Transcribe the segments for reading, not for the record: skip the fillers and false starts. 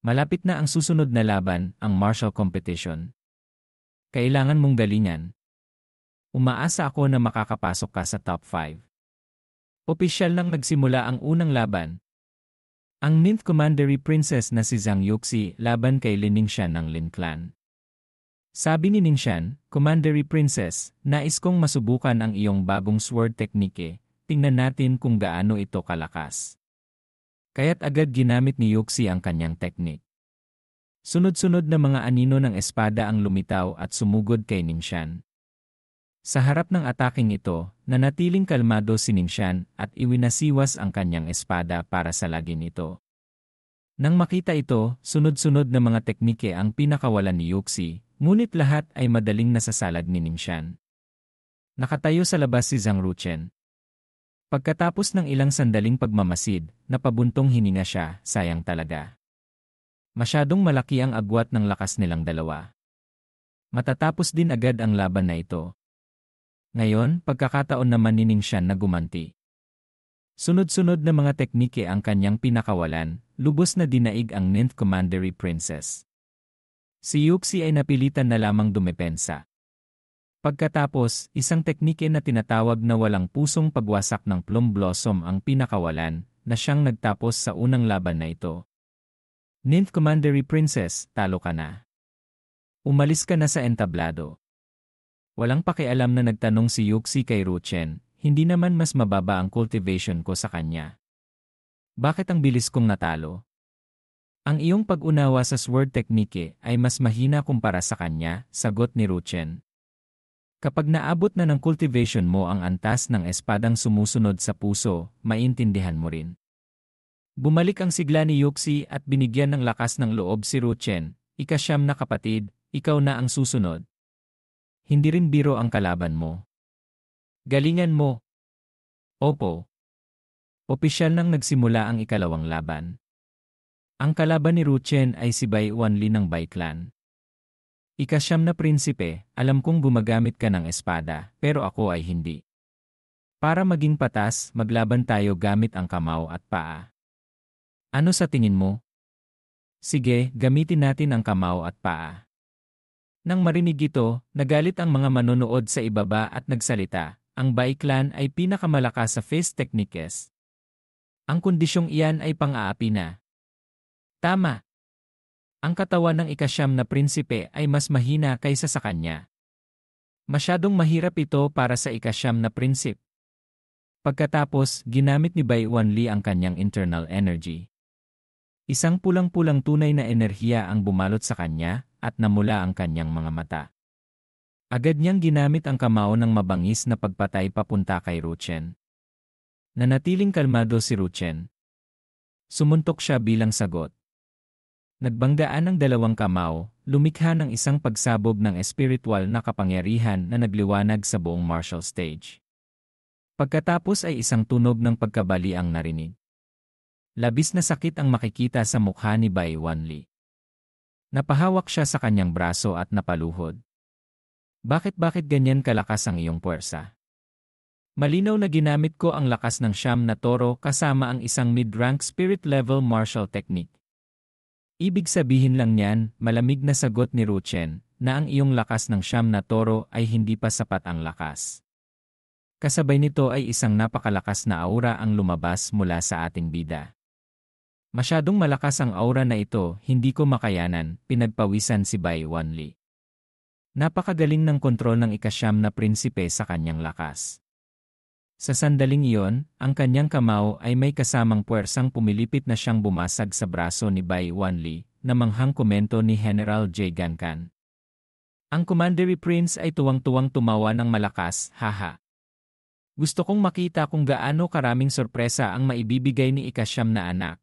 Malapit na ang susunod na laban, ang martial competition. Kailangan mong galingan. Umaasa ako na makakapasok ka sa top 5. Opisyal nang nagsimula ang unang laban. Ang 9th Commandery Princess na si Zhang Yuxi laban kay Lin Ningxian ng Lin Clan. Sabi ni Ningxian, Commandery Princess, nais kong masubukan ang iyong bagong sword technique, tingnan natin kung gaano ito kalakas. Kaya't agad ginamit ni Yuxi ang kanyang technique. Sunod-sunod na mga anino ng espada ang lumitaw at sumugod kay Ningxian. Sa harap ng ataking ito, nanatiling kalmado si Ningxian at iwinasiwas ang kanyang espada para salagin ito. Nang makita ito, sunod-sunod na mga teknike ang pinakawalan ni Yuxi, ngunit lahat ay madaling nasasalag ni Ningxian. Nakatayo sa labas si Zhang Ruchen. Pagkatapos ng ilang sandaling pagmamasid, napabuntong hininga siya, sayang talaga. Masyadong malaki ang agwat ng lakas nilang dalawa. Matatapos din agad ang laban na ito. Ngayon, pagkakataon naman ni Ningxian na gumanti. Sunod-sunod na mga teknike ang kanyang pinakawalan, lubos na dinaig ang 9th Commandery Princess. Si Yuxi ay napilitan na lamang dumepensa. Pagkatapos, isang teknike na tinatawag na walang pusong pagwasak ng Plum Blossom ang pinakawalan, na siyang nagtapos sa unang laban na ito. 9th Commandery Princess, talo ka na. Umalis ka na sa entablado. Walang pakialam na nagtanong si Yuxi kay Ruchen, hindi naman mas mababa ang cultivation ko sa kanya. Bakit ang bilis kong natalo? Ang iyong pag-unawa sa sword technique ay mas mahina kumpara sa kanya, sagot ni Ruchen. Kapag naabot na ng cultivation mo ang antas ng espadang sumusunod sa puso, maintindihan mo rin. Bumalik ang sigla ni Yuxi at binigyan ng lakas ng loob si Ruchen, ika-9 na kapatid, ikaw na ang susunod. Hindi rin biro ang kalaban mo. Galingan mo. Opo. Opisyal nang nagsimula ang ikalawang laban. Ang kalaban ni Ruchen ay si Bai Wanli ng Bai Clan. Ika-9 na prinsipe, alam kong gumagamit ka ng espada, pero ako ay hindi. Para maging patas, maglaban tayo gamit ang kamao at paa. Ano sa tingin mo? Sige, gamitin natin ang kamao at paa. Nang marinig ito, nagalit ang mga manonood sa ibaba at nagsalita, ang Bai Clan ay pinakamalakas sa face techniques. Ang kondisyong iyan ay pang-aapi na. Tama. Ang katawan ng ika-9 na prinsipe ay mas mahina kaysa sa kanya. Masyadong mahirap ito para sa ika-9 na prinsip. Pagkatapos, ginamit ni Bai Wanli ang kanyang internal energy. Isang pulang-pulang tunay na enerhiya ang bumalot sa kanya, at namula ang kanyang mga mata. Agad niyang ginamit ang kamao ng mabangis na pagpatay papunta kay Ruchen. Nanatiling kalmado si Ruchen. Sumuntok siya bilang sagot. Nagbanggaan ng dalawang kamao, lumikha ng isang pagsabog ng espiritual na kapangyarihan na nagliwanag sa buong martial stage. Pagkatapos ay isang tunog ng pagkabali ang narinig. Labis na sakit ang makikita sa mukha ni Bai Wanli. Napahawak siya sa kanyang braso at napaluhod. Bakit ganyan kalakas ang iyong puwersa? Malinaw na ginamit ko ang lakas ng 9 na toro kasama ang isang mid-rank spirit level martial technique. Ibig sabihin lang niyan, malamig na sagot ni Ruchen, na ang iyong lakas ng 9 na toro ay hindi pa sapat ang lakas. Kasabay nito ay isang napakalakas na aura ang lumabas mula sa ating bida. Masyadong malakas ang aura na ito, hindi ko makayanan, pinagpawisan si Bai Wanli. Napakagaling ng kontrol ng ika-9 na prinsipe sa kanyang lakas. Sa sandaling iyon, ang kanyang kamao ay may kasamang puwersang pumilipit na siyang bumasag sa braso ni Bai Wanli, na manghang komento ni General J. Gankan. Ang Commandery Prince ay tuwang-tuwang tumawa ng malakas, haha. Gusto kong makita kung gaano karaming sorpresa ang maibibigay ni ika-9 na anak.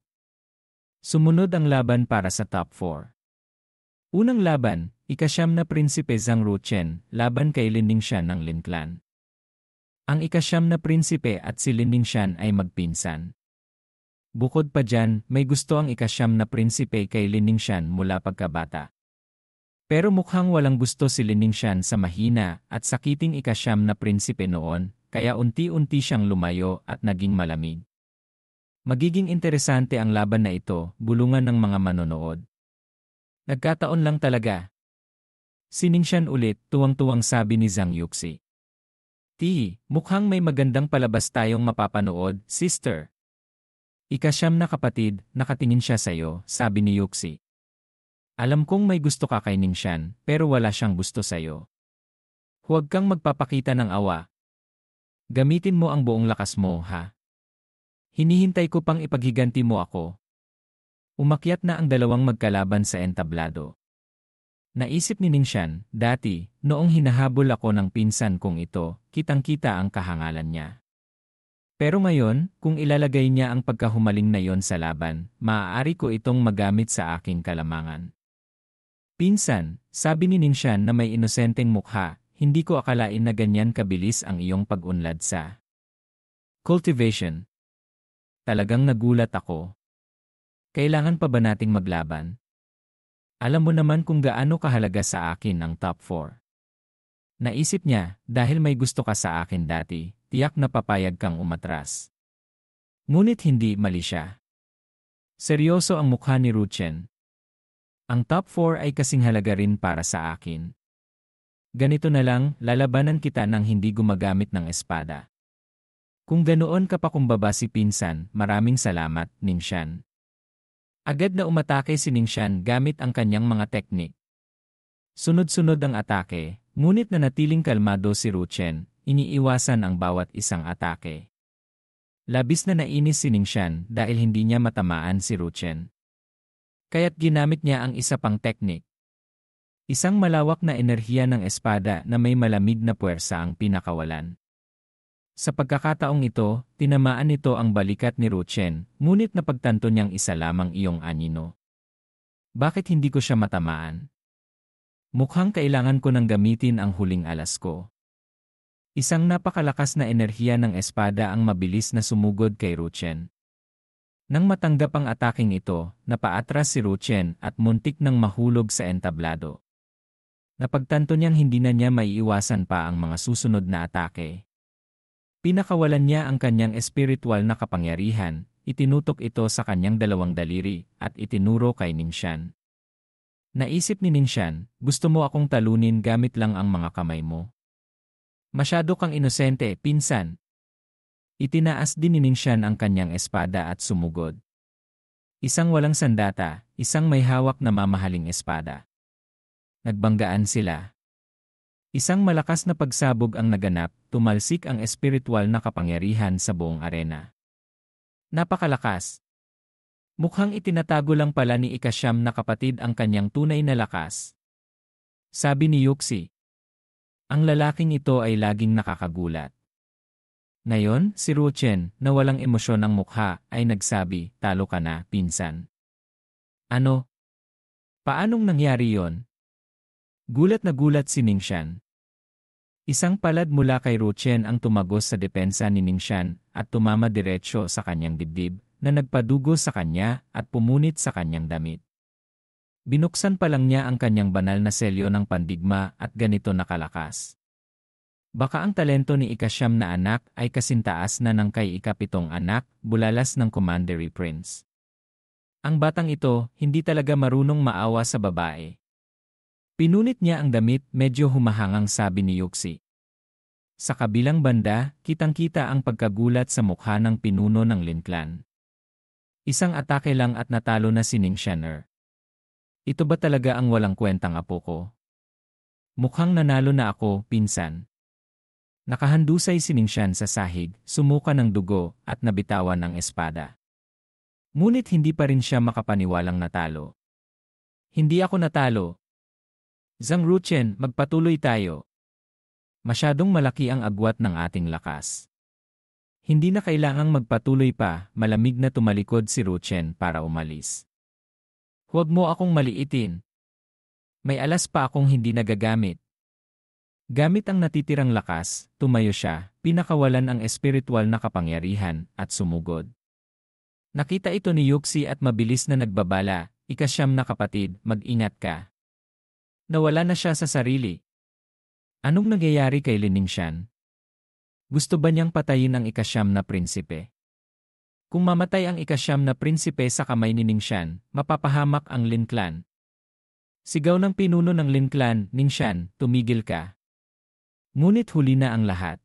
Sumunod ang laban para sa top 4. Unang laban, ika-9 na prinsipe Zhang Ruchen, laban kay Lin Ningxian ng Lin Clan. Ang ika-9 na prinsipe at si Lin Ningxian ay magpinsan. Bukod pa dyan, may gusto ang ika-9 na prinsipe kay Lin Ningxian mula pagkabata. Pero mukhang walang gusto si Lin Ningxian sa mahina at sakiting ika-9 na prinsipe noon, kaya unti-unti siyang lumayo at naging malamig. Magiging interesante ang laban na ito, bulungan ng mga manonood. Nagkataon lang talaga. Si Ningxian ulit, tuwang-tuwang sabi ni Zhang Yuxi. Mukhang may magandang palabas tayong mapapanood, sister. Ika-9 na kapatid, nakatingin siya sa'yo, sabi ni Yuxi. Alam kong may gusto ka kay Ningxian, pero wala siyang gusto sa'yo. Huwag kang magpapakita ng awa. Gamitin mo ang buong lakas mo, ha? Hinihintay ko pang ipaghiganti mo ako. Umakyat na ang dalawang magkalaban sa entablado. Naisip ni Ningxian, dati, noong hinahabol ako ng pinsan kong ito, kitang-kita ang kahangalan niya. Pero ngayon, kung ilalagay niya ang pagkahumaling na yon sa laban, maaari ko itong magamit sa aking kalamangan. Pinsan, sabi ni Ningxian na may inosenteng mukha, hindi ko akalain na ganyan kabilis ang iyong pag-unlad sa cultivation. Talagang nagulat ako. Kailangan pa ba nating maglaban? Alam mo naman kung gaano kahalaga sa akin ang top 4. Naisip niya, dahil may gusto ka sa akin dati, tiyak na papayag kang umatras. Ngunit hindi mali siya. Seryoso ang mukha ni Ruchen. Ang top 4 ay kasing halaga rin para sa akin. Ganito na lang, lalabanan kita nang hindi gumagamit ng espada. Kung ganoon ka pa kumbaba si pinsan, maraming salamat, Ningxian. Agad na umatake si Ningxian gamit ang kanyang mga teknik. Sunod-sunod ang atake, ngunit nanatiling kalmado si Ruchen, iniiwasan ang bawat isang atake. Labis na nainis si Ningxian dahil hindi niya matamaan si Ruchen. Kaya't ginamit niya ang isa pang teknik. Isang malawak na enerhiya ng espada na may malamig na puwersa ang pinakawalan. Sa pagkakataong ito, tinamaan nito ang balikat ni Ruchen, ngunit napagtanto niyang isa lamang iyong anino. Bakit hindi ko siya matamaan? Mukhang kailangan ko nang gamitin ang huling alas ko. Isang napakalakas na enerhiya ng espada ang mabilis na sumugod kay Ruchen. Nang matanggap ang ataking ito, napaatras si Ruchen at muntik nang mahulog sa entablado. Napagtanto niyang hindi na niya maiiwasan pa ang mga susunod na atake. Pinakawalan niya ang kanyang espiritual na kapangyarihan, itinutok ito sa kanyang dalawang daliri, at itinuro kay Ningxian. Naisip ni Ningxian, gusto mo akong talunin gamit lang ang mga kamay mo. Masyado kang inosente, pinsan. Itinaas din ni Ningxian ang kanyang espada at sumugod. Isang walang sandata, isang may hawak na mamahaling espada. Nagbanggaan sila. Isang malakas na pagsabog ang naganap, tumalsik ang espiritual na kapangyarihan sa buong arena. Napakalakas. Mukhang itinatago lang pala ni Ika-9 na kapatid ang kanyang tunay na lakas. Sabi ni Yuxi. Ang lalaking ito ay laging nakakagulat. Ngayon, si Ruchen, na walang emosyon ang mukha, ay nagsabi, talo ka na, pinsan. Ano? Paanong nangyari yon? Gulat na gulat si Ningxian. Isang palad mula kay Ruchen ang tumagos sa depensa ni Ningxian at tumama diretsyo sa kanyang dibdib na nagpadugo sa kanya at pumunit sa kanyang damit. Binuksan pa lang niya ang kanyang banal na selyo ng pandigma at ganito nakalakas. Baka ang talento ni Ika-9 na anak ay kasintaas na ng kay Ika-7 anak, bulalas ng Commandery Prince. Ang batang ito, hindi talaga marunong maawa sa babae. Pinunit niya ang damit, medyo humahangang sabi ni Yuxi. Sa kabilang banda, kitang-kita ang pagkagulat sa mukha ng pinuno ng Lin Clan. Isang atake lang at natalo na si Ningxian. Ito ba talaga ang walang kwentang apo ko? Mukhang nanalo na ako, pinsan. Nakahandusay si Ningxian sa sahig, sumuka ng dugo, at nabitawan ng espada. Ngunit hindi pa rin siya makapaniwalang natalo. Hindi ako natalo. Zhang Ruchen, magpatuloy tayo. Masyadong malaki ang agwat ng ating lakas. Hindi na kailangang magpatuloy pa, malamig na tumalikod si Ruchen para umalis. Huwag mo akong maliitin. May alas pa akong hindi nagagamit. Gamit ang natitirang lakas, tumayo siya, pinakawalan ang espiritual na kapangyarihan, at sumugod. Nakita ito ni Yuxi at mabilis na nagbabala, Ika-9 na kapatid, mag-ingat ka. Nawala na siya sa sarili. Anong nangyayari kay Ningxian? Gusto ba niyang patayin ang Ika-9 na prinsipe? Kung mamatay ang Ika-9 na prinsipe sa kamay ni Ningxian, mapapahamak ang Lin Clan. Sigaw ng pinuno ng Lin Clan, Ningxian, tumigil ka. Ngunit huli na ang lahat.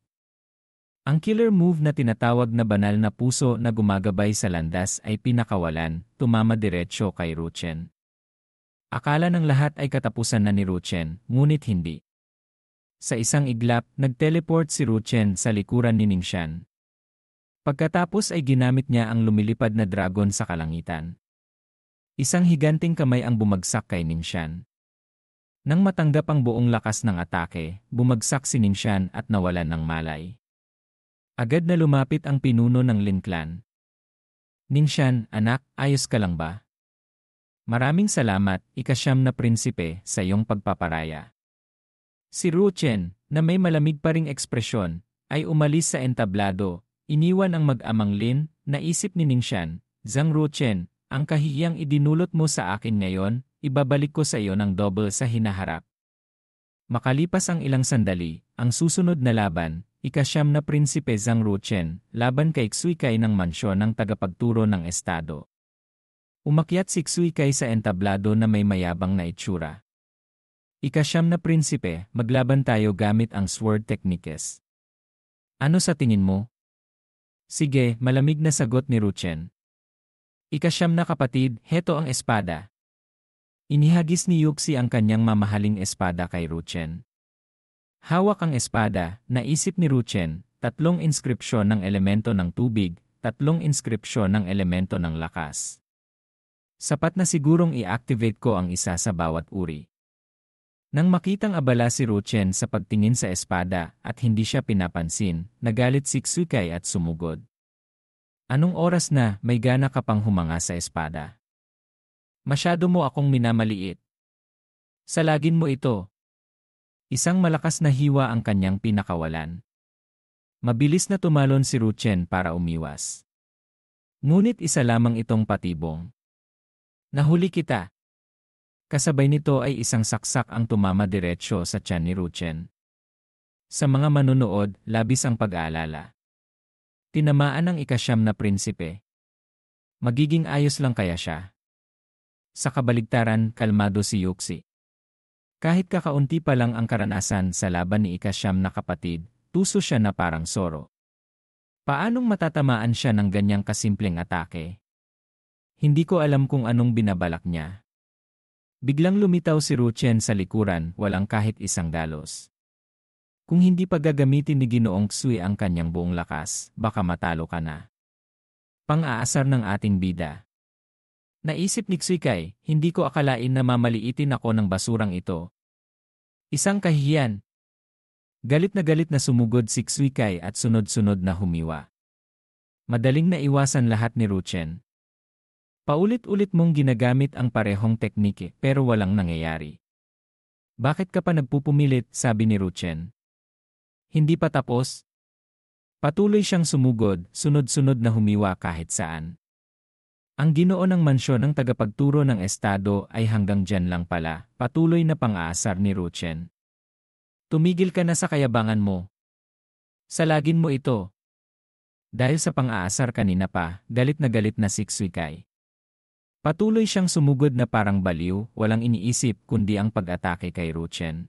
Ang killer move na tinatawag na banal na puso na gumagabay sa landas ay pinakawalan, tumama diretsyo kay Ruchen. Akala ng lahat ay katapusan na ni Ruchen, ngunit hindi. Sa isang iglap, nag-teleport si Ruchen sa likuran ni Ningxian. Pagkatapos ay ginamit niya ang lumilipad na dragon sa kalangitan. Isang higanting kamay ang bumagsak kay Ningxian. Nang matanggap ang buong lakas ng atake, bumagsak si Ningxian at nawalan ng malay. Agad na lumapit ang pinuno ng Lin Clan. Ningxian, anak, ayos ka lang ba? Maraming salamat, ika-9 na prinsipe, sa iyong pagpaparaya. Si Ruchen, na may malamig pa ring ekspresyon, ay umalis sa entablado. Iniwan ang mag-amang Lin, naisip ni Ningxian, Zhang Ruchen, ang kahiyang idinulot mo sa akin ngayon, ibabalik ko sa iyo ng double sa hinaharap. Makalipas ang ilang sandali, ang susunod na laban, ika-9 na prinsipe Zhang Ruchen, laban kay Xuikay ng mansyon ng tagapagturo ng estado. Umakyat si Xuikay sa entablado na may mayabang na itsura. Ika-9 na prinsipe, maglaban tayo gamit ang sword techniques. Ano sa tingin mo? Sige, malamig na sagot ni Ruchen. Ika-9 na kapatid, heto ang espada. Inihagis ni Yuxi ang kanyang mamahaling espada kay Ruchen. Hawak ang espada, naisip ni Ruchen, 3 inskripsyon ng elemento ng tubig, 3 inskripsyon ng elemento ng lakas. Sapat na sigurong i-activate ko ang isa sa bawat uri. Nang makitang abala si Ruchen sa pagtingin sa espada at hindi siya pinapansin, nagalit si Xuikay at sumugod. Anong oras na, may gana ka pang humanga sa espada? Masyado mo akong minamaliit. Salagin mo ito. Isang malakas na hiwa ang kanyang pinakawalan. Mabilis na tumalon si Ruchen para umiwas. Ngunit isa lamang itong patibong. Nahuli kita. Kasabay nito ay isang saksak ang tumama diretsyo sa tiyan ni Ruchen. Sa mga manunood, labis ang pag-aalala. Tinamaan ang ika-9 na prinsipe. Magiging ayos lang kaya siya? Sa kabaligtaran, kalmado si Yuxi. Kahit kakaunti pa lang ang karanasan sa laban ni ika-9 na kapatid, tuso siya na parang Zoro. Paanong matatamaan siya ng ganyang kasimpleng atake? Hindi ko alam kung anong binabalak niya. Biglang lumitaw si Ruchen sa likuran, walang kahit isang dalos. Kung hindi pa gagamitin ni Ginoong Xui ang kanyang buong lakas, baka matalo ka na. Pang-aasar ng ating bida. Naisip ni Xuikay, hindi ko akalain na mamaliitin ako ng basurang ito. Isang kahihiyan. Galit na sumugod si Xuikay at sunod-sunod na humiwa. Madaling naiwasan lahat ni Ruchen. Paulit-ulit mong ginagamit ang parehong teknike pero walang nangyayari. Bakit ka pa nagpupumilit, sabi ni Ruchen. Hindi pa tapos? Patuloy siyang sumugod, sunod-sunod na humiwa kahit saan. Ang ginoo ng mansyon ng tagapagturo ng estado ay hanggang dyan lang pala, patuloy na pang-aasar ni Ruchen. Tumigil ka na sa kayabangan mo. Salagin mo ito. Dahil sa pang-aasar kanina pa, galit na si Xuikay. Patuloy siyang sumugod na parang baliw, walang iniisip kundi ang pag-atake kay Ruchen.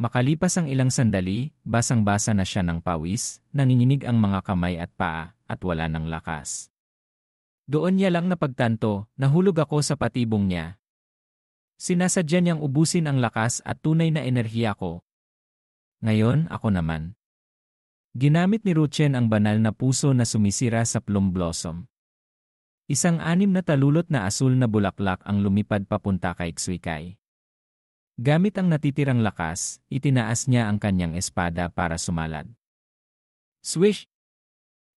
Makalipas ang ilang sandali, basang-basa na siya ng pawis, nanginginig ang mga kamay at paa, at wala ng lakas. Doon niya lang napagtanto, nahulog ako sa patibong niya. Sinasadya niyang ubusin ang lakas at tunay na enerhiya ko. Ngayon, ako naman. Ginamit ni Ruchen ang banal na puso na sumisira sa plum blossom. Isang 6 na talulot na asul na bulaklak ang lumipad papunta kay Xuikay. Gamit ang natitirang lakas, itinaas niya ang kanyang espada para sumalad. Swish!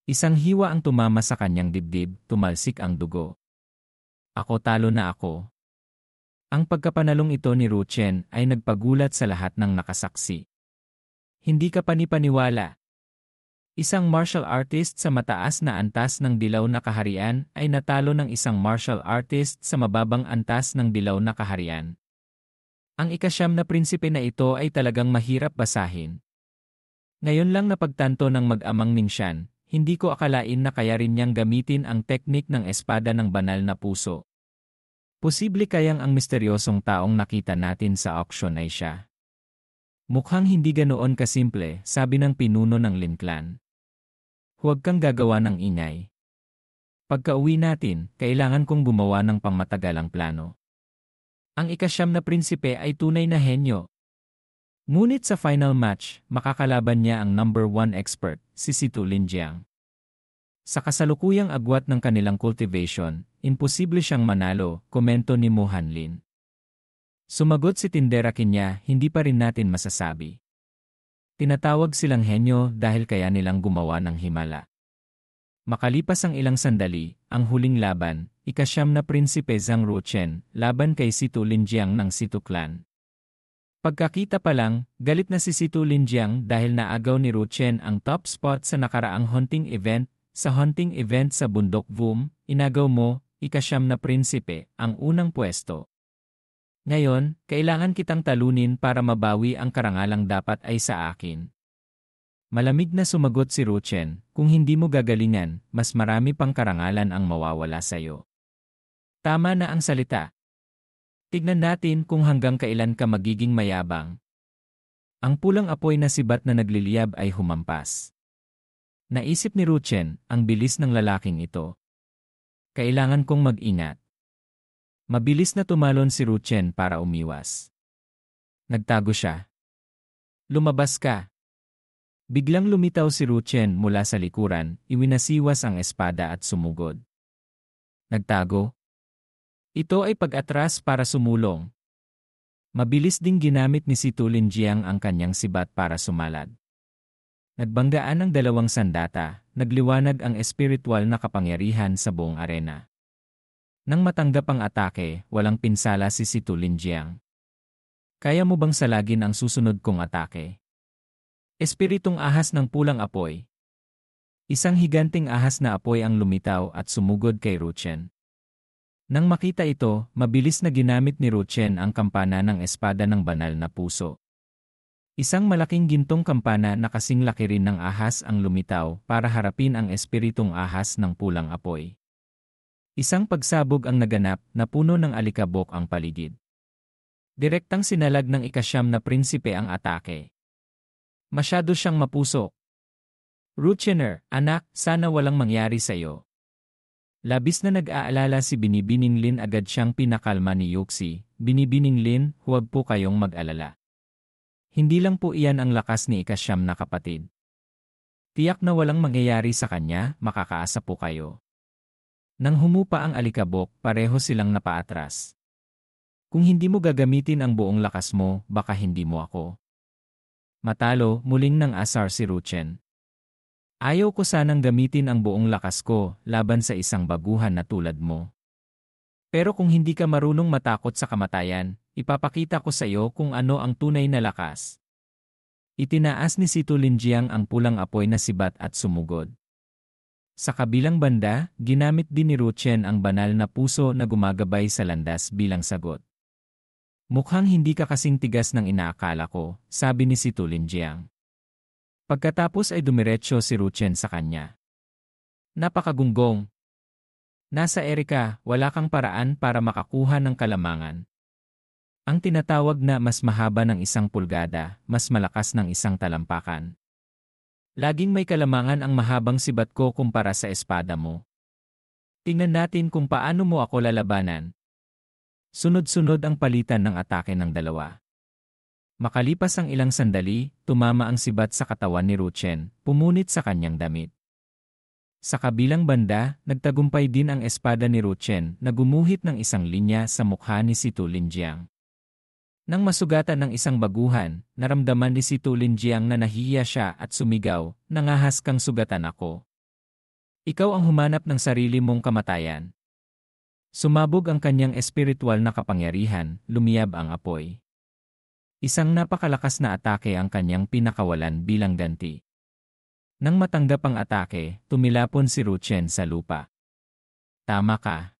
Isang hiwa ang tumama sa kanyang dibdib, tumalsik ang dugo. Ako talo na ako. Ang pagkapanalong ito ni Ruchen ay nagpagulat sa lahat ng nakasaksi. Hindi ka panipaniwala. Isang martial artist sa mataas na antas ng dilaw na kaharian ay natalo ng isang martial artist sa mababang antas ng dilaw na kaharian. Ang ika-9 na prinsipe na ito ay talagang mahirap basahin. Ngayon lang napagtanto ng mag-amang Ningxian, hindi ko akalain na kaya rin niyang gamitin ang teknik ng espada ng banal na puso. Posible kayang ang misteryosong taong nakita natin sa auction ay siya. Mukhang hindi ganoon kasimple, sabi ng pinuno ng Lin Clan. Huwag kang gagawa ng ingay. Pagka-uwi natin, kailangan kong gumawa ng pangmatagalang plano. Ang ika-9 na prinsipe ay tunay na henyo. Ngunit sa final match, makakalaban niya ang number 1 expert, si Situ Linjiang. Sa kasalukuyang agwat ng kanilang cultivation, imposible siyang manalo, komento ni Mo Hanlin. Sumagot si Tindera Kinya, hindi pa rin natin masasabi. Tinatawag silang henyo dahil kaya nilang gumawa ng himala. Makalipas ang ilang sandali, ang huling laban, ika-9 na prinsipe Zhang Ruchen, laban kay Situ Linjiang ng Situ Clan. Pagkakita pa lang, galit na si Situ Linjiang dahil naagaw ni Ruchen ang top spot sa nakaraang hunting event. Sa hunting event sa Bundok Voom, inagaw mo, ika-9 na prinsipe, ang unang pwesto. Ngayon, kailangan kitang talunin para mabawi ang karangalang dapat ay sa akin. Malamig na sumagot si Ruchen, kung hindi mo gagalingan, mas marami pang karangalan ang mawawala sa'yo. Tama na ang salita. Tignan natin kung hanggang kailan ka magiging mayabang. Ang pulang apoy na sibat na nagliliyab ay humampas. Naisip ni Ruchen, ang bilis ng lalaking ito. Kailangan kong mag-ingat. Mabilis na tumalon si Ruchen para umiwas. Nagtago siya. Lumabas ka. Biglang lumitaw si Ruchen mula sa likuran, iwinasiwas ang espada at sumugod. Nagtago? Ito ay pag-atras para sumulong. Mabilis ding ginamit ni Situ Linjiang ang kanyang sibat para sumalad. Nagbanggaan ng 2 sandata, nagliwanag ang espiritual na kapangyarihan sa buong arena. Nang matanggap ang atake, walang pinsala si Situ Linjiang. Kaya mo bang salagin ang susunod kong atake? Espiritong ahas ng pulang apoy. Isang higanting ahas na apoy ang lumitaw at sumugod kay Ruchen. Nang makita ito, mabilis na ginamit ni Ruchen ang kampana ng espada ng banal na puso. Isang malaking gintong kampana na kasing laki rin ng ahas ang lumitaw para harapin ang espiritong ahas ng pulang apoy. Isang pagsabog ang naganap na puno ng alikabok ang paligid. Direktang sinalag ng ika-9 na prinsipe ang atake. Masyado siyang mapusok. Ruchener, anak, sana walang mangyari sa'yo. Labis na nag-aalala si Binibining Lin, agad siyang pinakalma ni Yuxi. Binibining Lin, huwag po kayong mag-alala. Hindi lang po iyan ang lakas ni ika-9 na kapatid. Tiyak na walang mangyayari sa kanya, makakaasa po kayo. Nang humupa ang alikabok, pareho silang napaatras. Kung hindi mo gagamitin ang buong lakas mo, baka hindi mo ako matalo, muling nang asar si Ruchen. Ayaw ko sanang gamitin ang buong lakas ko laban sa isang baguhan na tulad mo. Pero kung hindi ka marunong matakot sa kamatayan, ipapakita ko sa iyo kung ano ang tunay na lakas. Itinaas ni Situ Linjiang ang pulang apoy na sibat at sumugod. Sa kabilang banda, ginamit din ni Ruchen ang banal na puso na gumagabay sa landas bilang sagot. Mukhang hindi ka kasing tigas ng inaakala ko, sabi ni Situ Linjiang. Pagkatapos ay dumiretso si Ruchen sa kanya. Napakagunggong. Nasa Erika, wala kang paraan para makakuha ng kalamangan. Ang tinatawag na mas mahaba ng 1 pulgada, mas malakas ng 1 talampakan. Laging may kalamangan ang mahabang sibat ko kumpara sa espada mo. Tingnan natin kung paano mo ako lalabanan. Sunod-sunod ang palitan ng atake ng dalawa. Makalipas ang ilang sandali, tumama ang sibat sa katawan ni Ruchen, pumunit sa kanyang damit. Sa kabilang banda, nagtagumpay din ang espada ni Ruchen na gumuhit ng isang linya sa mukha ni Situ Linjiang. Nang masugatan ng isang baguhan, naramdaman ni Situ Linjiang na nahihiya siya at sumigaw, "Nangahas kang sugatan ako. Ikaw ang humanap ng sarili mong kamatayan." Sumabog ang kanyang espiritual na kapangyarihan, lumiyab ang apoy. Isang napakalakas na atake ang kanyang pinakawalan bilang ganti. Nang matanggap ang atake, tumilapon si Ruchen sa lupa. Tama ka.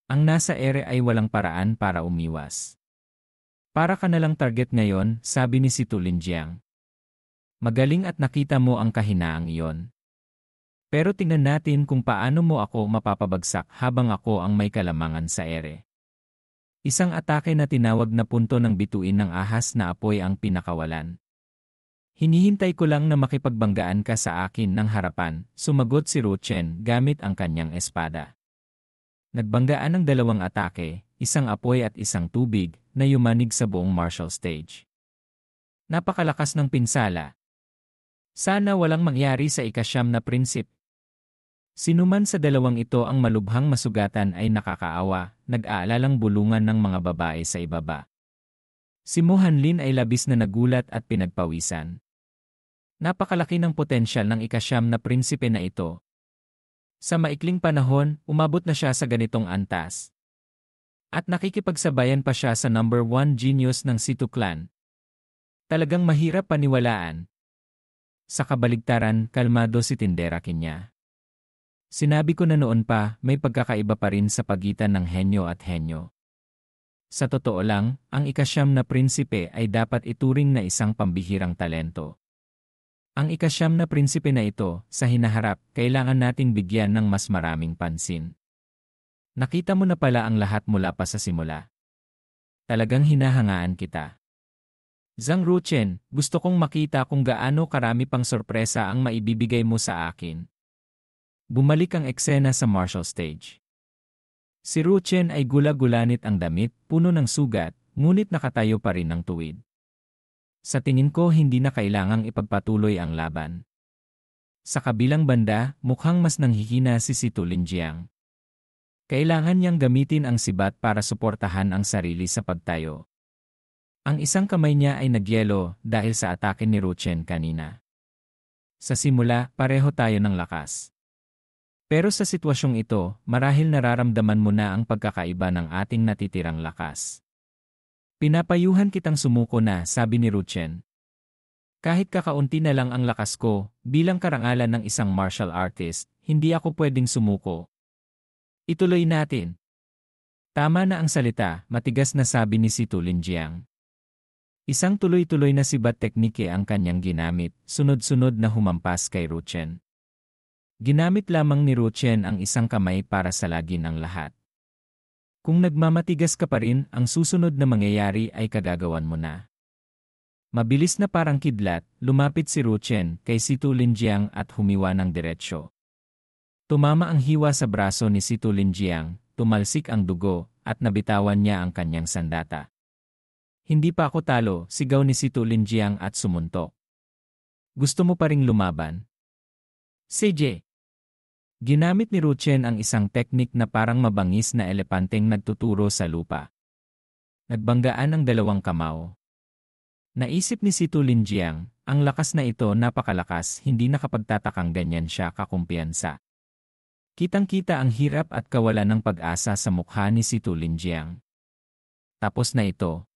Ang nasa ere ay walang paraan para umiwas. Para ka nalang target ngayon, sabi ni Situ Linjiang. Magaling at nakita mo ang kahinaang iyon. Pero tingnan natin kung paano mo ako mapapabagsak habang ako ang may kalamangan sa ere. Isang atake na tinawag na punto ng bituin ng ahas na apoy ang pinakawalan. Hinihintay ko lang na makipagbanggaan ka sa akin ng harapan, sumagot si Ruchen gamit ang kanyang espada. Nagbanggaan ng dalawang atake, isang apoy at isang tubig, na yumanig sa buong martial stage. Napakalakas ng pinsala. Sana walang mangyari sa ikasyam na prinsip. Sinuman sa dalawang ito ang malubhang masugatan ay nakakaawa, nag-aalalang bulungan ng mga babae sa ibaba. Si Mohanlin ay labis na nagulat at pinagpawisan. Napakalaki ng potensyal ng ikasyam na prinsipe na ito. Sa maikling panahon, umabot na siya sa ganitong antas. At nakikipagsabayan pa siya sa number 1 genius ng Situ clan. Talagang mahirap paniwalaan. Sa kabaligtaran, kalmado si Tinderakin niya. Sinabi ko na noon pa, may pagkakaiba pa rin sa pagitan ng henyo at henyo. Sa totoo lang, ang ikasyam na prinsipe ay dapat ituring na isang pambihirang talento. Ang ikasyam na prinsipe na ito, sa hinaharap, kailangan nating bigyan ng mas maraming pansin. Nakita mo na pala ang lahat mula pa sa simula. Talagang hinahangaan kita. Zhang Ruchen, gusto kong makita kung gaano karami pang sorpresa ang maibibigay mo sa akin. Bumalik ang eksena sa martial stage. Si Ruchen ay gula-gulanit ang damit, puno ng sugat, ngunit nakatayo pa rin ng tuwid. Sa tingin ko hindi na kailangang ipagpatuloy ang laban. Sa kabilang banda, mukhang mas nanghihina si Situ Linjiang. Kailangan niyang gamitin ang sibat para suportahan ang sarili sa pagtayo. Ang isang kamay niya ay nagyelo dahil sa atake ni Ruchen kanina. Sa simula, pareho tayo ng lakas. Pero sa sitwasyong ito, marahil nararamdaman mo na ang pagkakaiba ng ating natitirang lakas. Pinapayuhan kitang sumuko na, sabi ni Ruchen. Kahit kakaunti na lang ang lakas ko, bilang karangalan ng isang martial artist, hindi ako pwedeng sumuko. Ituloy natin. Tama na ang salita, matigas na sabi ni Situ Linjiang. Isang tuloy-tuloy na sibat teknike ang kanyang ginamit, sunod-sunod na humampas kay Ruchen. Ginamit lamang ni Ruchen ang isang kamay para salagin ang lahat. Kung nagmamatigas ka pa rin, ang susunod na mangyayari ay kagagawan mo na. Mabilis na parang kidlat, lumapit si Ruchen kay Situ Linjiang at humiwa ng diretsyo. Tumama ang hiwa sa braso ni Situ Linjiang, tumalsik ang dugo, at nabitawan niya ang kanyang sandata. Hindi pa ako talo, sigaw ni Situ Linjiang at sumuntok. Gusto mo pa ring lumaban? CJ. Ginamit ni Ruchen ang isang teknik na parang mabangis na elepanteng nagtuturo sa lupa. Nagbanggaan ang dalawang kamao. Naisip ni Situ Linjiang, ang lakas na ito napakalakas, hindi nakapagtatakang ganyan siya kakumpiyansa. Kitang-kita ang hirap at kawalan ng pag-asa sa mukha ni Situ Linjiang. Tapos na ito.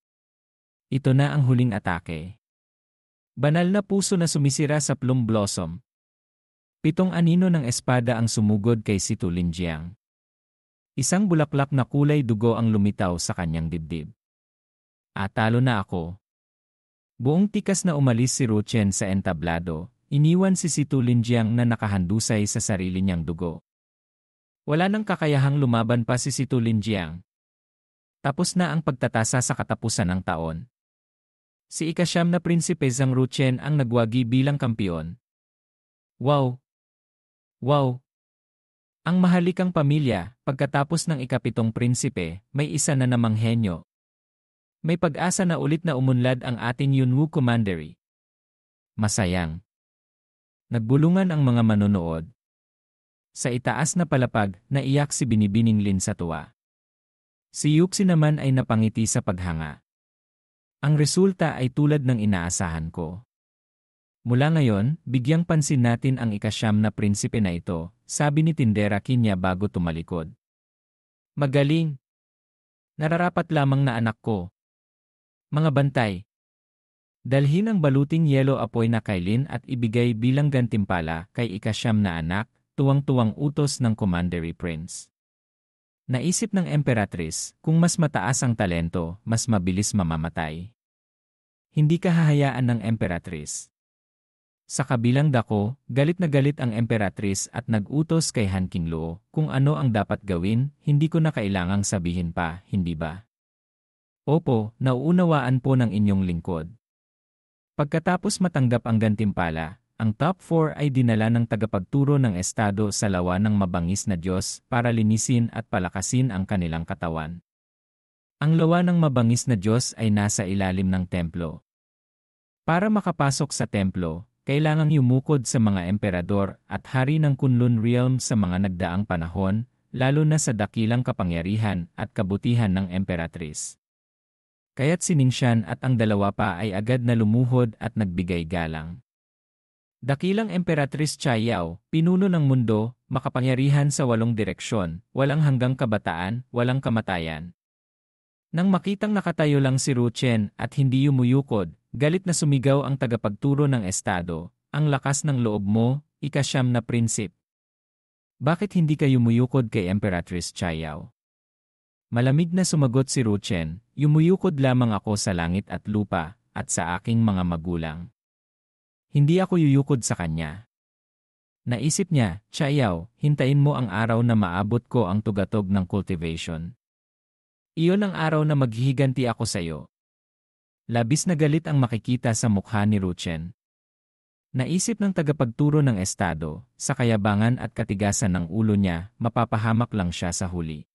Ito na ang huling atake. Banal na puso na sumisira sa plum blossom. 7 anino ng espada ang sumugod kay Situ Linjiang. Isang bulaklak na kulay dugo ang lumitaw sa kanyang dibdib. Talo na ako. Buong tikas na umalis si Ruchen sa entablado, iniwan si Situ Linjiang na nakahandusay sa sarili niyang dugo. Wala nang kakayahang lumaban pa si Situ Linjiang. Tapos na ang pagtatasa sa katapusan ng taon. Si ikasyam na prinsipe Zhang Ruchen ang nagwagi bilang kampiyon. Wow! Wow! Ang mahalikang pamilya, pagkatapos ng ikapitong prinsipe, may isa na namang henyo. May pag-asa na ulit na umunlad ang ating Yunwu Commandery. Masayang. Nagbulungan ang mga manonood. Sa itaas na palapag, naiyak si Binibining Lin sa tuwa. Si Yuxi naman ay napangiti sa paghanga. Ang resulta ay tulad ng inaasahan ko. Mula ngayon, bigyang pansin natin ang ikasyam na prinsipe na ito, sabi ni Tinderakin niya bago tumalikod. Magaling! Nararapat lamang na anak ko. Mga bantay. Dalhin ang baluting yelo apoy na kay Lin at ibigay bilang gantimpala kay ikasyam na anak, tuwang-tuwang utos ng Commandery Prince. Naisip ng Emperatrice, kung mas mataas ang talento, mas mabilis mamamatay. Hindi ka hahayaan ng Emperatrice. Sa kabilang dako, galit na galit ang Emperatrice at nag-utos kay Han Qingluo kung ano ang dapat gawin, hindi ko na kailangang sabihin pa, hindi ba? Opo, nauunawaan po ng inyong lingkod. Pagkatapos matanggap ang gantimpala, ang top 4 ay dinala ng tagapagturo ng estado sa lawa ng mabangis na Diyos para linisin at palakasin ang kanilang katawan. Ang lawa ng mabangis na Diyos ay nasa ilalim ng templo. Para makapasok sa templo, kailangang yumukod sa mga emperador at hari ng Kunlun realm sa mga nagdaang panahon, lalo na sa dakilang kapangyarihan at kabutihan ng emperatris. Kaya't si Ningxian at ang dalawa pa ay agad na lumuhod at nagbigay galang. Dakilang Emperatris Chaiyao, pinuno ng mundo, makapangyarihan sa 8 direksyon, walang hanggang kabataan, walang kamatayan. Nang makitang nakatayo lang si Ru Chen at hindi yumuyukod, galit na sumigaw ang tagapagturo ng estado, "Ang lakas ng loob mo, ika-9 na prinsip. Bakit hindi ka yumuyukod kay Emperatris Chaiyao?" Malamig na sumagot si Ru Chen, "Yumuyukod lamang ako sa langit at lupa, at sa aking mga magulang. Hindi ako yuyukod sa kanya." Naisip niya, "Chaiyao, hintayin mo ang araw na maabot ko ang tugatog ng cultivation. Iyon ang araw na maghihiganti ako sa iyo." Labis na galit ang makikita sa mukha ni Ru Chen. Naisip ng tagapagturo ng estado, sa kayabangan at katigasan ng ulo niya, mapapahamak lang siya sa huli.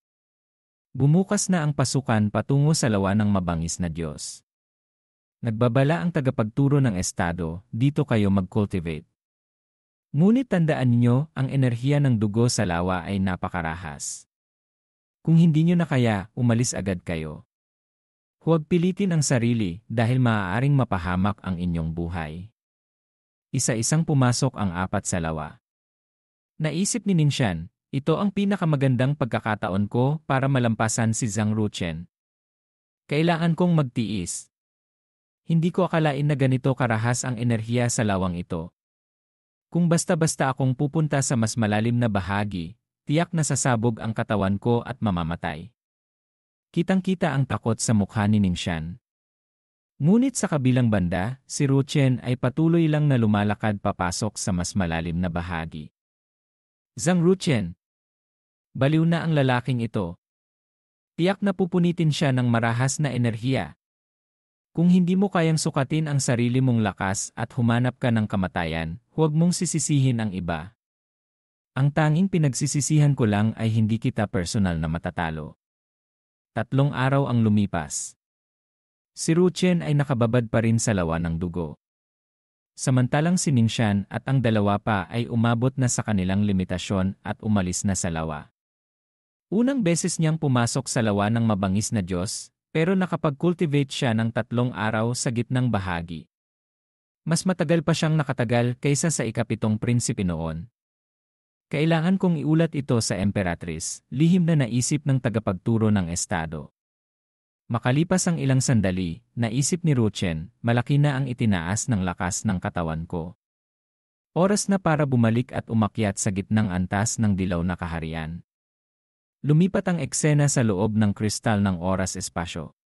Bumukas na ang pasukan patungo sa lawa ng mabangis na Diyos. Nagbabala ang tagapagturo ng estado, "Dito kayo mag-cultivate." Ngunit tandaan ninyo, ang enerhiya ng dugo sa lawa ay napakarahas. Kung hindi nyo na kaya, umalis agad kayo. Huwag pilitin ang sarili dahil maaaring mapahamak ang inyong buhay. Isa-isang pumasok ang 4 sa lawa. Naisip ni Ningxian, ito ang pinakamagandang pagkakataon ko para malampasan si Zhang Ruchen. Kailangan kong magtiis. Hindi ko akalain na ganito karahas ang enerhiya sa lawang ito. Kung basta-basta akong pupunta sa mas malalim na bahagi, tiyak na sasabog ang katawan ko at mamamatay. Kitang-kita ang takot sa mukha ni Ningxian. Ngunit sa kabilang banda, si Ru Chen ay patuloy lang na lumalakad papasok sa mas malalim na bahagi. Zhang Ruchen. Baliw na ang lalaking ito. Tiyak na pupunitin siya ng marahas na enerhiya. Kung hindi mo kayang sukatin ang sarili mong lakas at humanap ka ng kamatayan, huwag mong sisisihin ang iba. Ang tanging pinagsisisihan ko lang ay hindi kita personal na matatalo. 3 araw ang lumipas. Si Ru Chen ay nakababad pa rin sa lawa ng dugo. Samantalang si Ningxian at ang dalawa pa ay umabot na sa kanilang limitasyon at umalis na sa lawa. Unang beses niyang pumasok sa lawa ng mabangis na Diyos, pero nakapag-cultivate siya ng 3 araw sa gitnang bahagi. Mas matagal pa siyang nakatagal kaysa sa ika-7 prinsipe noon. Kailangan kong iulat ito sa Emperatris, lihim na naisip ng tagapagturo ng estado. Makalipas ang ilang sandali, naisip ni Ru Chen, malaki na ang itinaas ng lakas ng katawan ko. Oras na para bumalik at umakyat sa gitnang antas ng dilaw na kaharian. Lumipat ang eksena sa loob ng kristal ng oras-espasyo.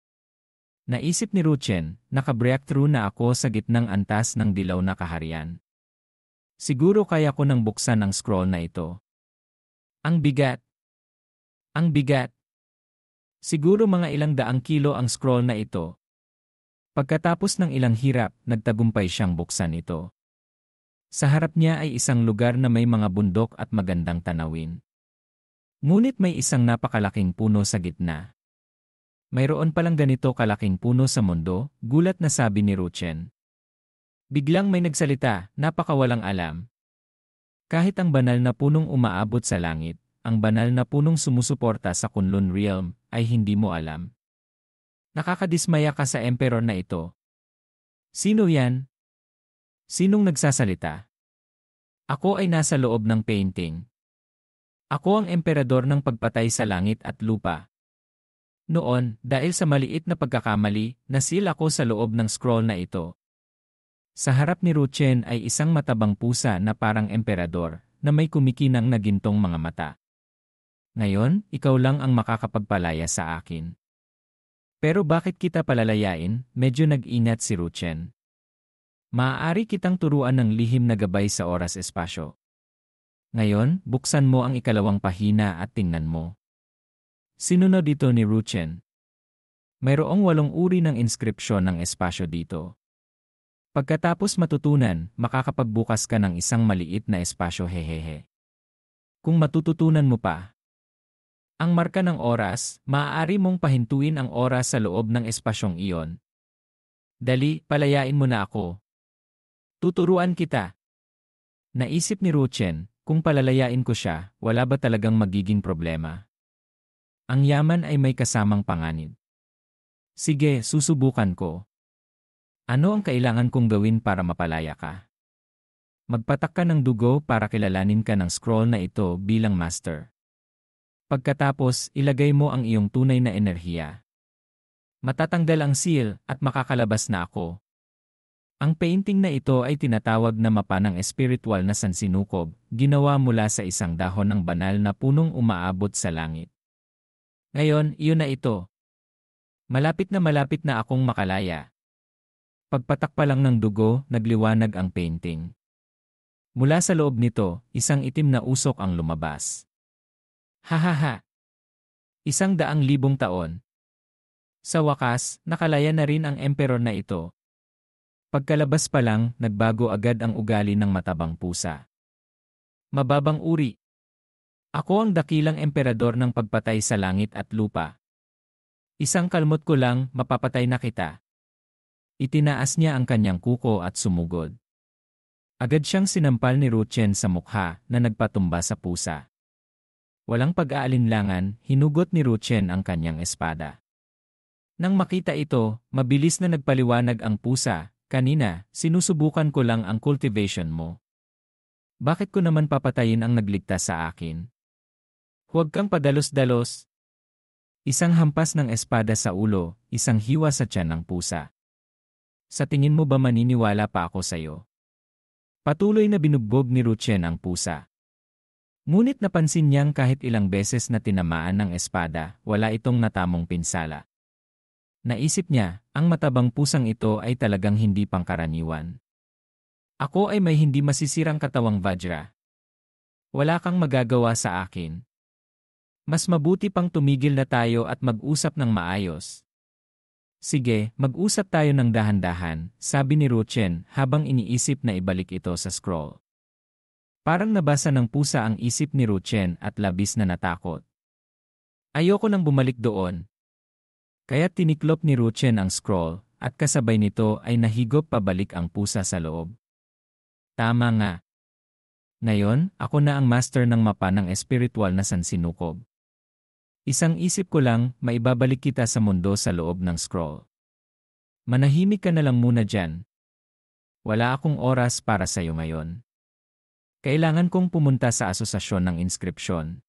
Naisip ni Ru Chen, naka-breakthrough na ako sa gitnang antas ng dilaw na kaharian. Siguro kaya ko nang buksan ang scroll na ito. Ang bigat! Ang bigat! Siguro mga ilang daang kilo ang scroll na ito. Pagkatapos ng ilang hirap, nagtagumpay siyang buksan ito. Sa harap niya ay isang lugar na may mga bundok at magandang tanawin. Ngunit may isang napakalaking puno sa gitna. Mayroon palang ganito kalaking puno sa mundo, gulat na sabi ni Ru Chen. Biglang may nagsalita, napakawalang alam. Kahit ang banal na punong umaabot sa langit, ang banal na punong sumusuporta sa Kunlun realm, ay hindi mo alam. Nakakadismaya ka sa emperor na ito. Sino yan? Sinong nagsasalita? Ako ay nasa loob ng painting. Ako ang emperador ng pagpatay sa langit at lupa. Noon, dahil sa maliit na pagkakamali, nasil ako sa loob ng scroll na ito. Sa harap ni Ru Chen ay isang matabang pusa na parang emperador, na may kumikinang na gintong mga mata. Ngayon, ikaw lang ang makakapagpalaya sa akin. Pero bakit kita palalayain? Medyo nag-inat si Ru Chen. Maaari kitang turuan ng lihim na gabay sa oras-espasyo. Ngayon, buksan mo ang 2 pahina at tingnan mo. Sinunod ito ni Ru Chen. Mayroong 8 uri ng inskripsyon ng espasyo dito. Pagkatapos matutunan, makakapagbukas ka ng isang maliit na espasyo hehehe. Kung matututunan mo pa ang marka ng oras, maaari mong pahintuin ang oras sa loob ng espasyong iyon. Dali, palayain mo na ako. Tuturuan kita. Naisip ni Ruchen, kung palalayain ko siya, wala ba talagang magiging problema? Ang yaman ay may kasamang panganib. Sige, susubukan ko. Ano ang kailangan kong gawin para mapalaya ka? Magpatak ka ng dugo para kilalanin ka ng scroll na ito bilang master. Pagkatapos, ilagay mo ang iyong tunay na enerhiya. Matatanggal ang seal at makakalabas na ako. Ang painting na ito ay tinatawag na mapa ng espiritual na sansinukob, ginawa mula sa isang dahon ng banal na punong umaabot sa langit. Ngayon, iyon na ito. Malapit na akong makalaya. Pagpatak pa lang ng dugo, nagliwanag ang painting. Mula sa loob nito, isang itim na usok ang lumabas. Hahaha! 100,000 taon. Sa wakas, nakalaya na rin ang emperor na ito. Pagkalabas pa lang, nagbago agad ang ugali ng matabang pusa. Mababang uri. Ako ang dakilang emperador ng pagpatay sa langit at lupa. Isang kalmot ko lang, mapapatay na kita. Itinaas niya ang kanyang kuko at sumugod. Agad siyang sinampal ni Ruchen sa mukha na nagpatumba sa pusa. Walang pag-aalinlangan, hinugot ni Ruchen ang kanyang espada. Nang makita ito, mabilis na nagpaliwanag ang pusa. Kanina, sinusubukan ko lang ang cultivation mo. Bakit ko naman papatayin ang nagligtas sa akin? Huwag kang padalos-dalos. Isang hampas ng espada sa ulo, isang hiwa sa tiyan ng pusa. Sa tingin mo ba maniniwala pa ako sa'yo? Patuloy na binugbog ni Ruchen ang pusa. Ngunit napansin niyang kahit ilang beses na tinamaan ng espada, wala itong natamong pinsala. Naisip niya, ang matabang pusang ito ay talagang hindi pangkaraniwan. Ako ay may hindi masisirang katawang Vajra. Wala kang magagawa sa akin. Mas mabuti pang tumigil na tayo at mag-usap ng maayos. Sige, mag-usap tayo ng dahan-dahan, sabi ni Ruchen habang iniisip na ibalik ito sa scroll. Parang nabasa ng pusa ang isip ni Ruchen at labis na natakot. Ayoko nang bumalik doon. Kaya tiniklop ni Ruchen ang scroll at kasabay nito ay nahigop pabalik ang pusa sa loob. Tama nga. Ngayon, ako na ang master ng mapa ng espiritual na sansinukob. Isang isip ko lang, maibabalik kita sa mundo sa loob ng scroll. Manahimik ka na lang muna dyan. Wala akong oras para sa'yo ngayon. Kailangan kong pumunta sa asosasyon ng inskripsyon.